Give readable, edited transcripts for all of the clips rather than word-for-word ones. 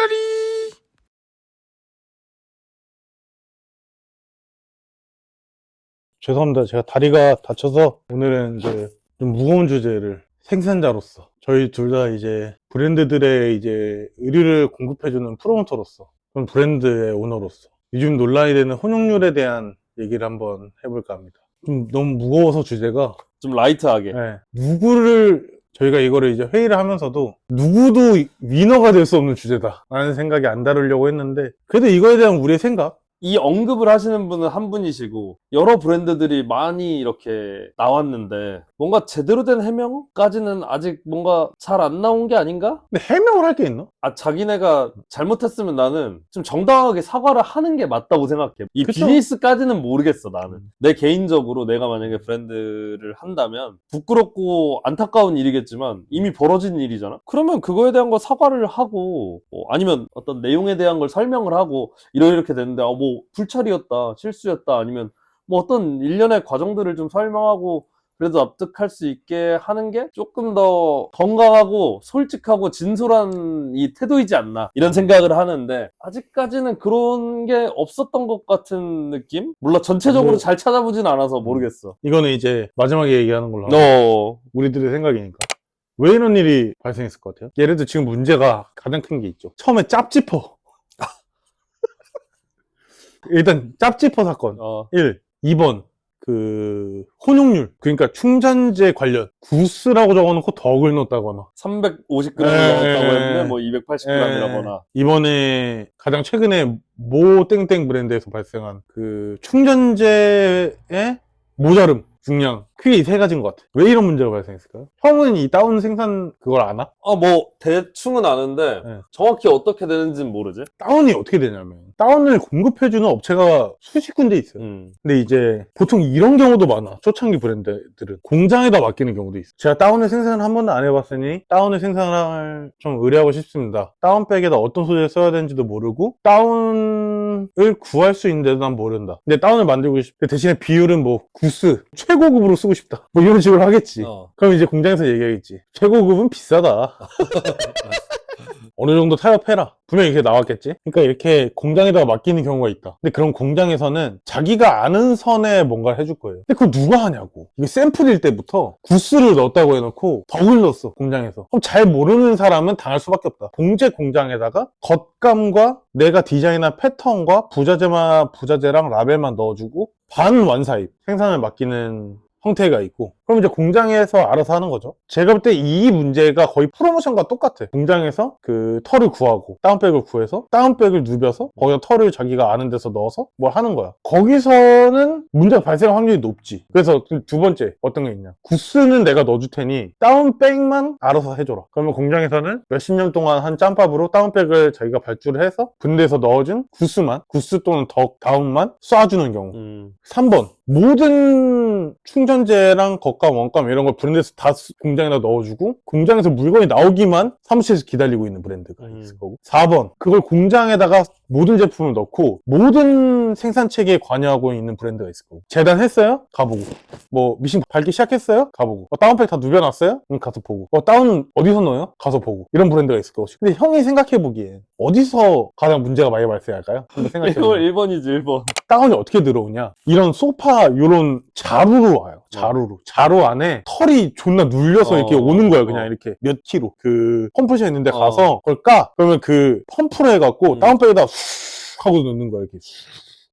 띠라리. 죄송합니다. 제가 다리가 다쳐서 오늘은 이제 좀 무거운 주제를 생산자로서 저희 둘 다 이제 브랜드들의 이제 의류를 공급해주는 프로모터로서 그런 브랜드의 오너로서 요즘 논란이 되는 혼용률에 대한 얘기를 한번 해볼까 합니다. 좀 너무 무거워서 주제가 좀 라이트하게. 네, 누구를 저희가 이거를 이제 회의를 하면서도 누구도 위너가 될 수 없는 주제다 라는 생각이 안 다루려고 했는데 그래도 이거에 대한 우리의 생각 이 언급을 하시는 분은 한 분이시고 여러 브랜드들이 많이 이렇게 나왔는데 뭔가 제대로 된 해명까지는 아직 뭔가 잘 안 나온 게 아닌가? 근데 해명을 할 게 있나? 자기네가 잘못했으면 나는 좀 정당하게 사과를 하는 게 맞다고 생각해. 이 그쵸? 비즈니스까지는 모르겠어, 나는. 내 개인적으로 내가 만약에 브랜드를 한다면 부끄럽고 안타까운 일이겠지만 이미 벌어진 일이잖아? 그러면 그거에 대한 거 사과를 하고 아니면 어떤 내용에 대한 걸 설명을 하고 이렇게 됐는데 뭐 불찰이었다, 실수였다 아니면 뭐 어떤 일련의 과정들을 좀 설명하고 그래도 납득할 수 있게 하는 게 조금 더 건강하고 솔직하고 진솔한 이 태도이지 않나 이런 생각을 하는데 아직까지는 그런 게 없었던 것 같은 느낌? 몰라 전체적으로 뭐- 잘 찾아보진 않아서 모르겠어. 이거는 이제 마지막에 얘기하는 걸로 하고 너 우리들의 생각이니까 왜 이런 일이 발생했을 것 같아요? 예를 들어 지금 문제가 가장 큰 게 있죠. 처음에 짭지퍼 일단 짭지퍼 사건 1 2번 그 혼용률 그러니까 충전재 관련 구스라고 적어놓고 덕을 넣었다거나 350g을 에, 넣었다고 에, 했는데 뭐 280g이라거나 이번에 가장 최근에 모 땡땡 브랜드에서 발생한 그 충전재의 모자름 중량 크게 이 세 가지인 것 같아. 왜 이런 문제가 발생했을까요? 형은 이 다운 생산 그걸 아나? 뭐 대충은 아는데 네. 정확히 어떻게 되는지는 모르지. 다운이 어떻게 되냐면 다운을 공급해주는 업체가 수십 군데 있어요. 근데 이제 보통 이런 경우도 많아. 초창기 브랜드들은 공장에다 맡기는 경우도 있어. 제가 다운을 생산을 한 번도 안 해봤으니 다운을 생산을 좀 의뢰하고 싶습니다. 다운백에다 어떤 소재를 써야 되는지도 모르고 다운을 구할 수 있는데도 난 모른다. 근데 다운을 만들고 싶대. 대신에 비율은 뭐 구스 최고급으로 쓰고 싶다. 뭐 이런 식으로 하겠지. 그럼 이제 공장에서 얘기하겠지. 최고급은 비싸다. 어느 정도 타협해라. 분명히 이렇게 나왔겠지? 그러니까 이렇게 공장에다가 맡기는 경우가 있다. 근데 그런 공장에서는 자기가 아는 선에 뭔가를 해줄 거예요. 근데 그거 누가 하냐고. 이게 샘플일 때부터 구스를 넣었다고 해놓고 덕을 넣었어, 공장에서. 그럼 잘 모르는 사람은 당할 수밖에 없다. 봉제 공장에다가 겉감과 내가 디자인한 패턴과 부자재랑 라벨만 넣어주고 반완사입, 생산을 맡기는 형태가 있고 그럼 이제 공장에서 알아서 하는 거죠. 제가 볼 때 이 문제가 거의 프로모션과 똑같아. 공장에서 그 털을 구하고 다운백을 구해서 다운백을 누벼서 거기다 털을 자기가 아는 데서 넣어서 뭘 하는 거야. 거기서는 문제가 발생할 확률이 높지. 그래서 두 번째 어떤 게 있냐, 구스는 내가 넣어줄 테니 다운백만 알아서 해줘라. 그러면 공장에서는 몇십 년 동안 한 짬밥으로 다운백을 자기가 발주를 해서 분대에서 넣어준 구스 또는 덕 다운만 쏴주는 경우. 3번 모든 충전재랑 겉감, 원감 이런 걸 브랜드에서 다 공장에다 넣어주고 공장에서 물건이 나오기만 사무실에서 기다리고 있는 브랜드가 있을 거고 4번 그걸 공장에다가 모든 제품을 넣고 모든 생산체계에 관여하고 있는 브랜드가 있을 거고 재단했어요? 가보고 뭐 미싱 밟기 시작했어요? 가보고 다운팩 다 누벼놨어요? 가서 보고 다운은 어디서 넣어요? 가서 보고 이런 브랜드가 있을 거고 근데 형이 생각해보기엔 어디서 가장 문제가 많이 발생할까요? 한번 생각해보면 1번이지 1번. 다운이 어떻게 들어오냐 이런 소파 요런 자루로 와요. 자루 안에 털이 존나 눌려서 이렇게 오는 거야. 그냥 이렇게 몇 킬로 그 펌프샷 있는데 가서 그걸 까 그러면 그 펌프로 해갖고 다운백에다 쑥 하고 넣는 거야. 이렇게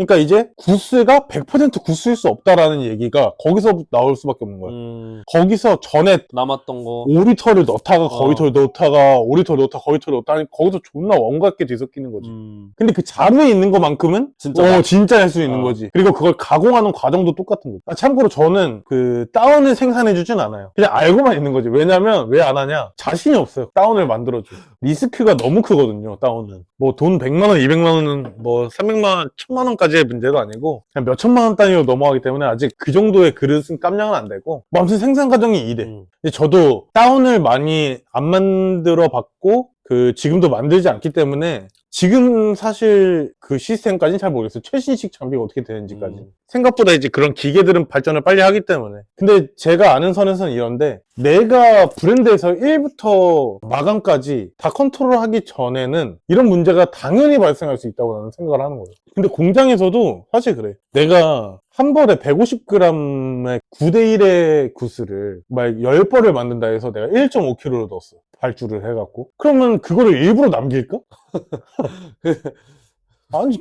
그러니까 이제 구스가 100% 구스일 수 없다라는 얘기가 거기서 나올 수밖에 없는 거야. 거기서 전에 남았던 거 오리털을 넣다가 거위털을 넣다가 오리털 넣다가 거위털을 넣다가 거기서 존나 원같게 뒤섞이는 거지. 근데 그 자루에 있는 것만큼은 진짜 할 수 있는 거지. 그리고 그걸 가공하는 과정도 똑같은 거지. 참고로 저는 그 다운을 생산해주진 않아요. 그냥 알고만 있는 거지. 왜냐면 왜 안 하냐? 자신이 없어요. 다운을 만들어줘. 리스크가 너무 크거든요. 다운은 뭐 돈 100만 원, 200만 원은 뭐 300만 원, 1000만 원까지의 문제도 아니고 그냥 몇 천만 원 단위로 넘어가기 때문에 아직 그 정도의 그릇은 깜냥은 안 되고 뭐 아무튼 생산 과정이 이래. 근데 저도 다운을 많이 안 만들어 봤고 지금도 만들지 않기 때문에 지금 사실 그 시스템까지는 잘 모르겠어요. 최신식 장비가 어떻게 되는지까지. 생각보다 이제 그런 기계들은 발전을 빨리 하기 때문에. 근데 제가 아는 선에서는 이런데, 내가 브랜드에서 1부터 마감까지 다 컨트롤하기 전에는 이런 문제가 당연히 발생할 수 있다고 나는 생각을 하는 거예요. 근데 공장에서도 사실 그래. 내가 한 벌에 150g의 9대1의 구스를 막 10벌을 만든다 해서 내가 1.5kg를 넣었어. 발주를 해갖고. 그러면 그거를 일부러 남길까?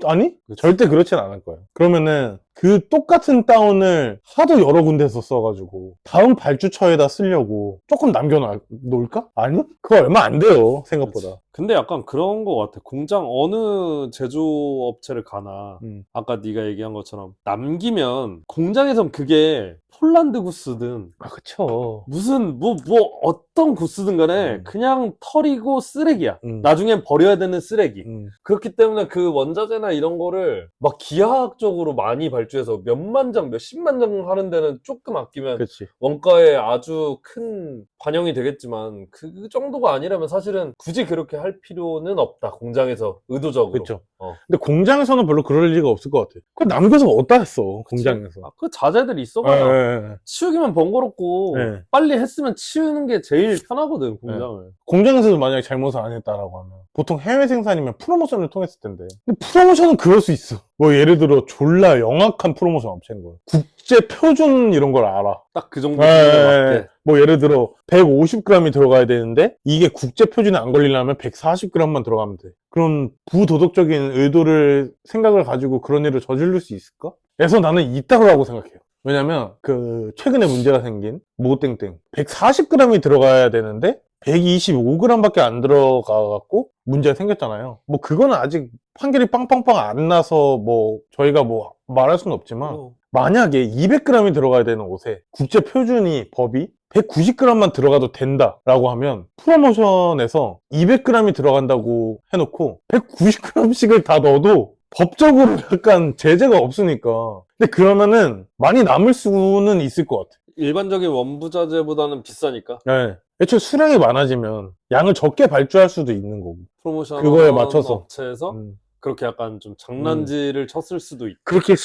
아니? 절대 그렇진 않을 거예요. 그러면은 그 똑같은 다운을 하도 여러 군데서 써가지고 다음 발주처에다 쓰려고 조금 남겨놓을까? 아니? 그거 얼마 안 돼요, 생각보다. 근데 약간 그런 거 같아. 공장 어느 제조업체를 가나 아까 네가 얘기한 것처럼 남기면 공장에선 그게 폴란드 구스든 아, 그쵸. 무슨 뭐 어떤 구스든 간에 그냥 털이고 쓰레기야. 음. 나중엔 버려야 되는 쓰레기. 그렇기 때문에 그 원자재나 이런 거를 막 기하학적으로 많이 발주해서 몇만 장, 몇십만 장 하는 데는 조금 아끼면 그치. 원가에 아주 큰 반영이 되겠지만 그 정도가 아니라면 사실은 굳이 그렇게 할 필요는 없다. 공장에서 의도적으로. 그쵸. 근데 공장에서는 별로 그럴 리가 없을 것 같아. 그거 남겨서 어디다 했어, 공장에서. 아, 그 자재들이 있어봐야 네. 치우기만 번거롭고 네. 빨리 했으면 치우는 게 제일 편하거든, 공장을. 공장에서도 만약에 잘못을 안 했다라고 하면 보통 해외 생산이면 프로모션을 통했을 텐데, 근데 프로모션은 그럴 수 있어. 뭐 예를 들어 졸라 영악한 프로모션 업체인 거야. 국제 표준 이런 걸 알아. 딱 그 정도 수준에 맞게. 뭐 예를 들어 150g이 들어가야 되는데 이게 국제 표준에 안 걸리려면 140g만 들어가면 돼. 그런 부도덕적인 의도를 생각을 가지고 그런 일을 저지를 수 있을까? 그래서 나는 있다고 생각해요. 왜냐면 그 최근에 문제가 생긴 모땡땡 140g이 들어가야 되는데 125g밖에 안 들어가갖고 문제가 생겼잖아요. 뭐 그거는 아직 판결이 빵빵빵 안 나서 뭐 저희가 뭐 말할 수는 없지만, 만약에 200g이 들어가야 되는 옷에 국제 표준이 법이 190g만 들어가도 된다라고 하면 프로모션에서 200g이 들어간다고 해놓고 190g씩을 다 넣어도 법적으로 약간 제재가 없으니까. 근데 그러면은 많이 남을 수는 있을 것 같아. 일반적인 원부자재보다는 비싸니까. 네. 애초에 수량이 많아지면 양을 적게 발주할 수도 있는 거고. 프로모션 그거에 맞춰서. 업체에서 그렇게 약간 좀 장난질을 쳤을 수도 있고. 그렇게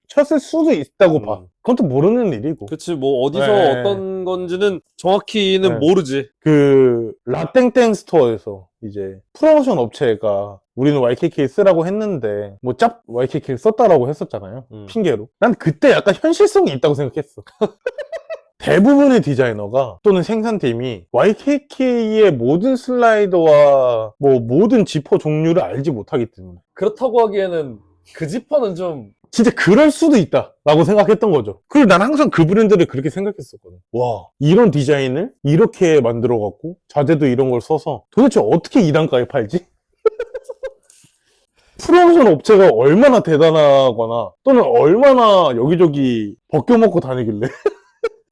쳤을 수도 있다고 봐. 그건 또 모르는 일이고. 그치, 뭐 어디서 네. 어떤 건지는 정확히는 네. 모르지. 그 라땡땡 스토어에서 이제 프로모션 업체가 우리는 YKK 쓰라고 했는데 뭐 짭 YKK를 썼다라고 했었잖아요. 핑계로. 난 그때 약간 현실성이 있다고 생각했어. 대부분의 디자이너가 또는 생산팀이 YKK의 모든 슬라이더와 뭐 모든 지퍼 종류를 알지 못하기 때문에. 그렇다고 하기에는 그 지퍼는 좀 진짜 그럴 수도 있다라고 생각했던 거죠. 그리고 난 항상 그 브랜드를 그렇게 생각했었거든. 와, 이런 디자인을 이렇게 만들어갖고 자재도 이런 걸 써서 도대체 어떻게 이 단가에 팔지? 프로모션 업체가 얼마나 대단하거나 또는 얼마나 여기저기 벗겨먹고 다니길래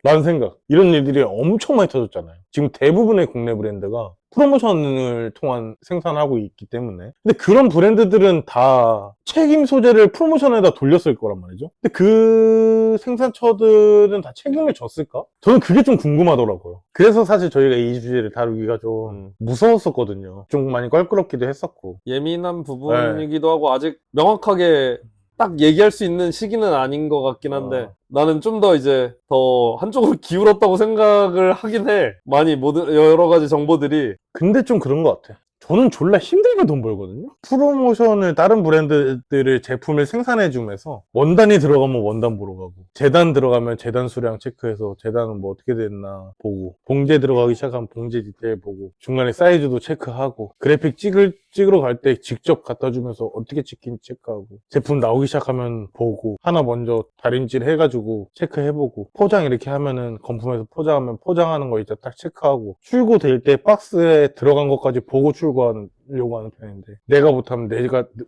라는 생각. 이런 일들이 엄청 많이 터졌잖아요. 지금 대부분의 국내 브랜드가 프로모션을 통한 생산하고 있기 때문에. 근데 그런 브랜드들은 다 책임 소재를 프로모션에다 돌렸을 거란 말이죠. 근데 그 생산처들은 다 책임을 졌을까? 저는 그게 좀 궁금하더라고요. 그래서 사실 저희가 이 주제를 다루기가 좀 무서웠었거든요. 좀 많이 껄끄럽기도 했었고. 예민한 부분이기도 하고 아직 명확하게 딱 얘기할 수 있는 시기는 아닌 것 같긴 한데 나는 좀 더 이제 더 한쪽으로 기울었다고 생각을 하긴 해. 많이 모든 여러 가지 정보들이. 근데 좀 그런 것 같아. 저는 졸라 힘들게 돈 벌거든요. 프로모션을 다른 브랜드들의 제품을 생산해주면서 원단이 들어가면 원단 보러 가고 재단 들어가면 재단 수량 체크해서 재단은 뭐 어떻게 됐나 보고 봉제 들어가기 시작하면 봉제 디테일 보고 중간에 사이즈도 체크하고 그래픽 찍으러 갈 때 직접 갖다 주면서 어떻게 찍힌지 체크하고 제품 나오기 시작하면 보고 하나 먼저 다림질 해가지고 체크해보고 포장 이렇게 하면은 건품해서 포장하면 포장하는 거 이제 딱 체크하고 출고될 때 박스에 들어간 것까지 보고 출고하려고 하는 편인데 내가 못하면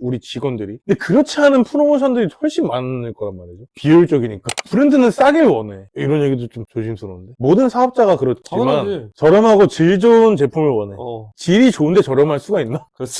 우리 직원들이. 근데 그렇지 않은 프로모션들이 훨씬 많을 거란 말이죠. 비효율적이니까. 브랜드는 싸길 원해. 이런 얘기도 좀 조심스러운데 모든 사업자가 그렇지만 당연하지. 저렴하고 질 좋은 제품을 원해. 질이 좋은데 저렴할 수가 있나? 그렇지.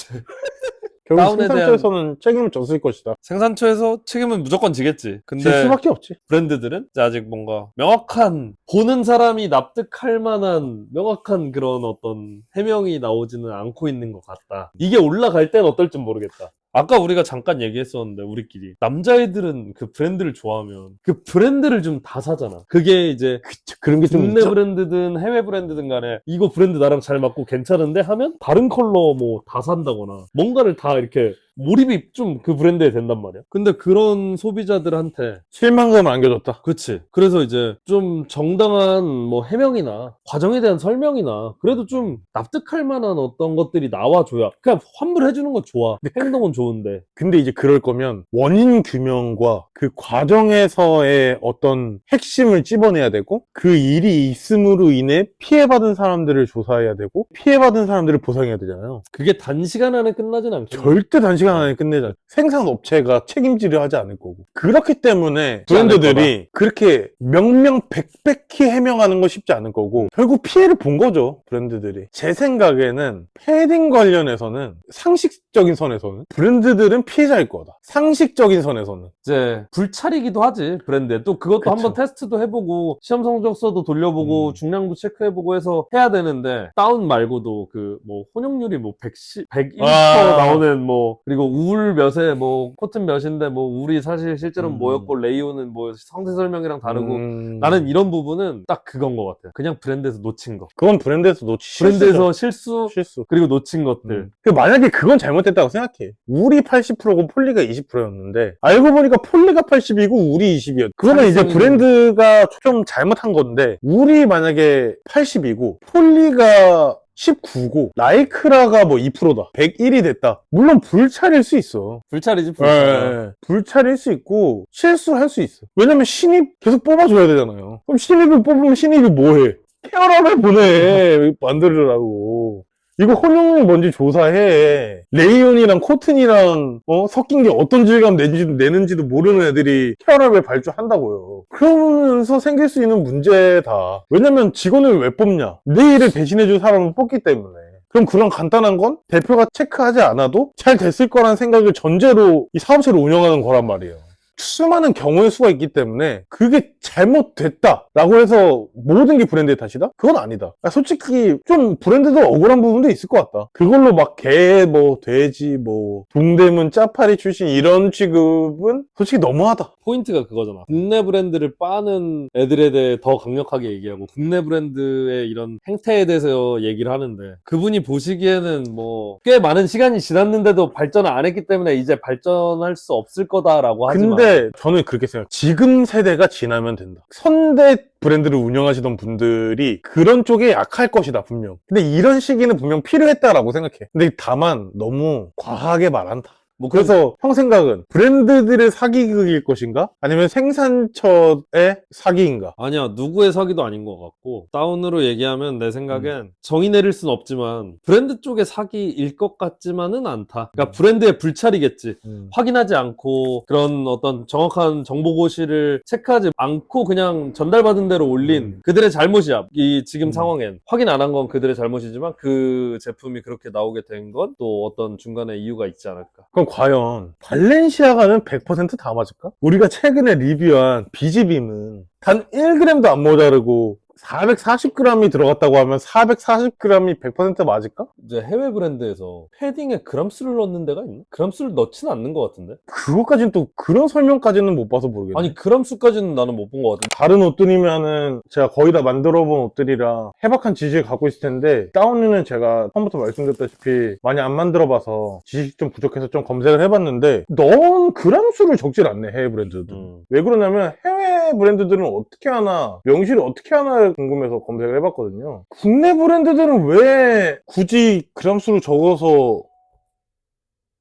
결국 다운에 대한 생산자에서는 책임을 졌을 것이다. 생산처에서 책임은 무조건 지겠지. 근데 질 수밖에 없지. 브랜드들은 이제 아직 뭔가 명확한 보는 사람이 납득할 만한 명확한 그런 어떤 해명이 나오지는 않고 있는 것 같다. 이게 올라갈 땐 어떨지 모르겠다. 아까 우리가 잠깐 얘기했었는데 우리끼리 남자애들은 그 브랜드를 좋아하면 그 브랜드를 좀 다 사잖아. 그게 이제 그런 게 좀 국내 있죠. 브랜드든 해외 브랜드든 간에 이거 브랜드 나랑 잘 맞고 괜찮은데 하면 다른 컬러 뭐 다 산다거나 뭔가를 다 이렇게 몰입이 좀 그 브랜드에 된단 말이야. 근데 그런 소비자들한테 실망감을 안겨줬다. 그치. 그래서 이제 좀 정당한 뭐 해명이나 과정에 대한 설명이나 그래도 좀 납득할 만한 어떤 것들이 나와줘야 그냥 환불해주는 건 좋아. 행동은 좋은데. 근데 이제 그럴 거면 원인 규명과 그 과정에서의 어떤 핵심을 찝어내야 되고 그 일이 있음으로 인해 피해받은 사람들을 조사해야 되고 피해받은 사람들을 보상해야 되잖아요. 그게 단시간 안에 끝나진 않겠네. 절대 단시간 안에 끝내자. 생산업체가 책임지려 하지 않을 거고. 그렇기 때문에 브랜드들이 그렇게 명명백백히 해명하는 거 쉽지 않을 거고 결국 피해를 본 거죠. 브랜드들이. 제 생각에는 패딩 관련해서는 상식적인 선에서는 브랜드들은 피해자일 거다. 상식적인 선에서는. 이제 불찰이기도 하지 브랜드에. 또 그것도 그쵸. 한번 테스트도 해보고 시험 성적서도 돌려보고 중량도 체크해보고 해서 해야 되는데 다운 말고도 그 뭐 혼용률이 뭐 101% 나오는 뭐 그리고 울 몇에 뭐 코튼 몇인데 뭐 울이 사실 실제로는 뭐였고 레이온은 뭐 상세 설명이랑 다르고 나는 이런 부분은 딱 그건 것 같아. 그냥 브랜드에서 놓친 거. 그건 브랜드에서 놓치 브랜드에서 실수죠. 실수. 그리고 놓친 것들. 만약에 그건 잘못됐다고 생각해. 울이 80%고 폴리가 20%였는데 알고 보니까 폴리가 80이고 울이 20이었. 그거는 이제 브랜드가 좀 잘못한 건데 울이 만약에 80이고 폴리가 19고 라이크라가 뭐 2%다. 101이 됐다. 물론 불찰일 수 있어. 불찰이지 불찰. 네, 불찰일 수 있고 실수할 수 있어. 왜냐면 신입 계속 뽑아줘야 되잖아요. 그럼 신입을 뽑으면 신입이 뭐해? 케어랍을 보내. 만들으라고. 이거 혼용이 뭔지 조사해. 레이온이랑 코튼이랑 섞인 게 어떤 질감 내는지도 모르는 애들이 케어랍을 발주한다고요. 그러면서 생길 수 있는 문제다. 왜냐면 직원을 왜 뽑냐? 내 일을 대신해줄 사람을 뽑기 때문에. 그럼 그런 간단한 건 대표가 체크하지 않아도 잘 됐을 거란 생각을 전제로 이 사업체를 운영하는 거란 말이에요. 수많은 경우의 수가 있기 때문에 그게 잘못됐다라고 해서 모든 게 브랜드의 탓이다? 그건 아니다. 솔직히 좀 브랜드도 억울한 부분도 있을 것 같다. 그걸로 막 개, 뭐 돼지, 뭐 동대문 짜파리 출신 이런 취급은 솔직히 너무하다. 포인트가 그거잖아. 국내 브랜드를 빠는 애들에 대해 더 강력하게 얘기하고 국내 브랜드의 이런 행태에 대해서 얘기를 하는데 그분이 보시기에는 뭐 꽤 많은 시간이 지났는데도 발전을 안 했기 때문에 이제 발전할 수 없을 거다라고 하지만 근데 저는 그렇게 생각해요. 지금 세대가 지나면 된다. 선대 브랜드를 운영하시던 분들이 그런 쪽에 약할 것이다 분명. 근데 이런 시기는 분명 필요했다라고 생각해. 근데 다만 너무 과하게 말한다. 뭐 그래서 형 생각은 브랜드들의 사기극일 것인가? 아니면 생산처의 사기인가? 아니야, 누구의 사기도 아닌 것 같고 다운으로 얘기하면 내 생각엔 정의 내릴 순 없지만 브랜드 쪽의 사기일 것 같지만은 않다. 그러니까 브랜드의 불찰이겠지. 확인하지 않고 그런 어떤 정확한 정보고시를 체크하지 않고 그냥 전달받은 대로 올린 그들의 잘못이야. 이 지금 상황엔 확인 안 한 건 그들의 잘못이지만 그 제품이 그렇게 나오게 된 건 또 어떤 중간에 이유가 있지 않을까. 그럼 과연 발렌시아가는 100% 다 맞을까? 우리가 최근에 리뷰한 비지빔은 단 1g도 안 모자르고 440g이 들어갔다고 하면 440g이 100% 맞을까? 이제 해외 브랜드에서 패딩에 그람수를 넣는 데가 있나? 그람수를 넣지는 않는 것 같은데? 그것까지는 또 그런 설명까지는 못 봐서 모르겠네. 아니 그람수까지는 나는 못 본 것 같은데. 다른 옷들이면은 제가 거의 다 만들어 본 옷들이라 해박한 지식을 갖고 있을 텐데 다운유는 제가 처음부터 말씀드렸다시피 많이 안 만들어 봐서 지식이 좀 부족해서 좀 검색을 해봤는데 넣은 그람수를 적질 않네 해외 브랜드도. 왜 그러냐면 해외 브랜드들은 어떻게 하나 명실이 어떻게 하나 궁금해서 검색을 해봤거든요. 국내 브랜드들은 왜 굳이 그람수를 적어서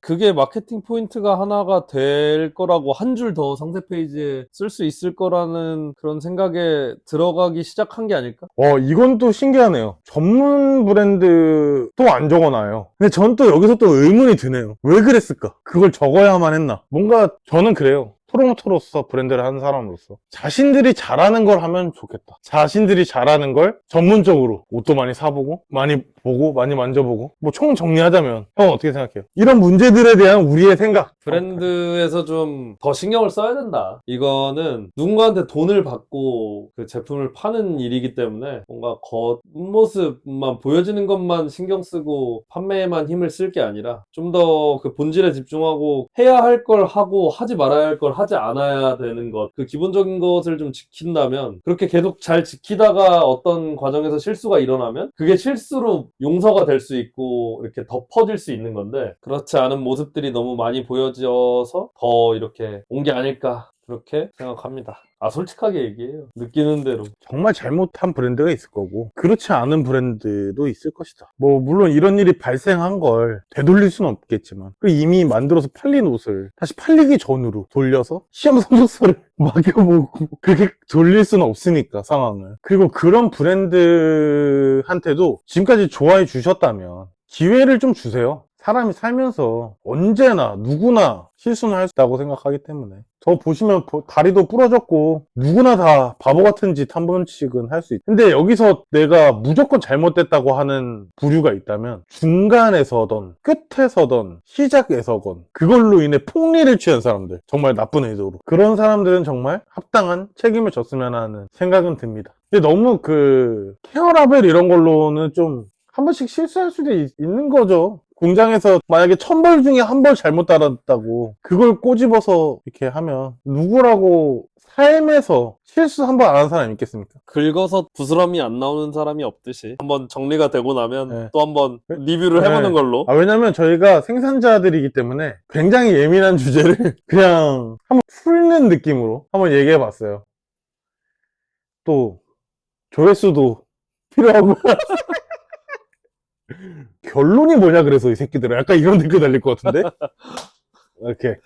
그게 마케팅 포인트가 하나가 될 거라고 한 줄 더 상세 페이지에 쓸 수 있을 거라는 그런 생각에 들어가기 시작한 게 아닐까? 이건 또 신기하네요. 전문 브랜드 또 안 적어놔요. 근데 전 또 여기서 또 의문이 드네요. 왜 그랬을까? 그걸 적어야만 했나? 뭔가 저는 그래요. 프로모터로서 브랜드를 하는 사람으로서 자신들이 잘하는 걸 하면 좋겠다. 자신들이 잘하는 걸 전문적으로 옷도 많이 사보고 많이 보고 많이 만져보고 뭐 총 정리하자면 형 어떻게 생각해요? 이런 문제들에 대한 우리의 생각. 브랜드에서 좀 더 신경을 써야 된다. 이거는 누군가한테 돈을 받고 그 제품을 파는 일이기 때문에 뭔가 겉모습만 보여지는 것만 신경 쓰고 판매에만 힘을 쓸 게 아니라 좀 더 그 본질에 집중하고 해야 할 걸 하고 하지 말아야 할 걸 하지 않아야 되는 것, 그 기본적인 것을 좀 지킨다면, 그렇게 계속 잘 지키다가 어떤 과정에서 실수가 일어나면 그게 실수로 용서가 될 수 있고 이렇게 덮어질 수 있는 건데, 그렇지 않은 모습들이 너무 많이 보여져서 더 이렇게 온 게 아닐까 그렇게 생각합니다. 솔직하게 얘기해요. 느끼는 대로. 정말 잘못한 브랜드가 있을 거고 그렇지 않은 브랜드도 있을 것이다. 뭐 물론 이런 일이 발생한 걸 되돌릴 수는 없겠지만 이미 만들어서 팔린 옷을 다시 팔리기 전으로 돌려서 시험 성적서를 맡겨보고 그렇게 돌릴 수는 없으니까 상황을. 그리고 그런 브랜드한테도 지금까지 좋아해 주셨다면 기회를 좀 주세요. 사람이 살면서 언제나 누구나 실수는 할 수 있다고 생각하기 때문에 저 보시면 다리도 부러졌고 누구나 다 바보 같은 짓 한 번씩은 할 수 있다. 근데 여기서 내가 무조건 잘못됐다고 하는 부류가 있다면 중간에서든 끝에서든 시작에서건 그걸로 인해 폭리를 취한 사람들, 정말 나쁜 의도로, 그런 사람들은 정말 합당한 책임을 졌으면 하는 생각은 듭니다. 근데 너무 그 케어라벨 이런 걸로는 좀 한 번씩 실수할 수도 있는 거죠. 공장에서 만약에 1000벌 중에 한 벌 잘못 달았다고 그걸 꼬집어서 이렇게 하면 누구라고 삶에서 실수 한 번 안 한 사람이 있겠습니까? 긁어서 부스럼이 안 나오는 사람이 없듯이 한번 정리가 되고 나면 네. 또 한번 리뷰를 해보는 네. 걸로. 왜냐면 저희가 생산자들이기 때문에 굉장히 예민한 주제를 그냥 한번 풀는 느낌으로 한번 얘기해 봤어요. 또 조회수도 필요하고 결론이 뭐냐 그래서 이 새끼들은 약간 이런 댓글 달릴 것 같은데. 이렇게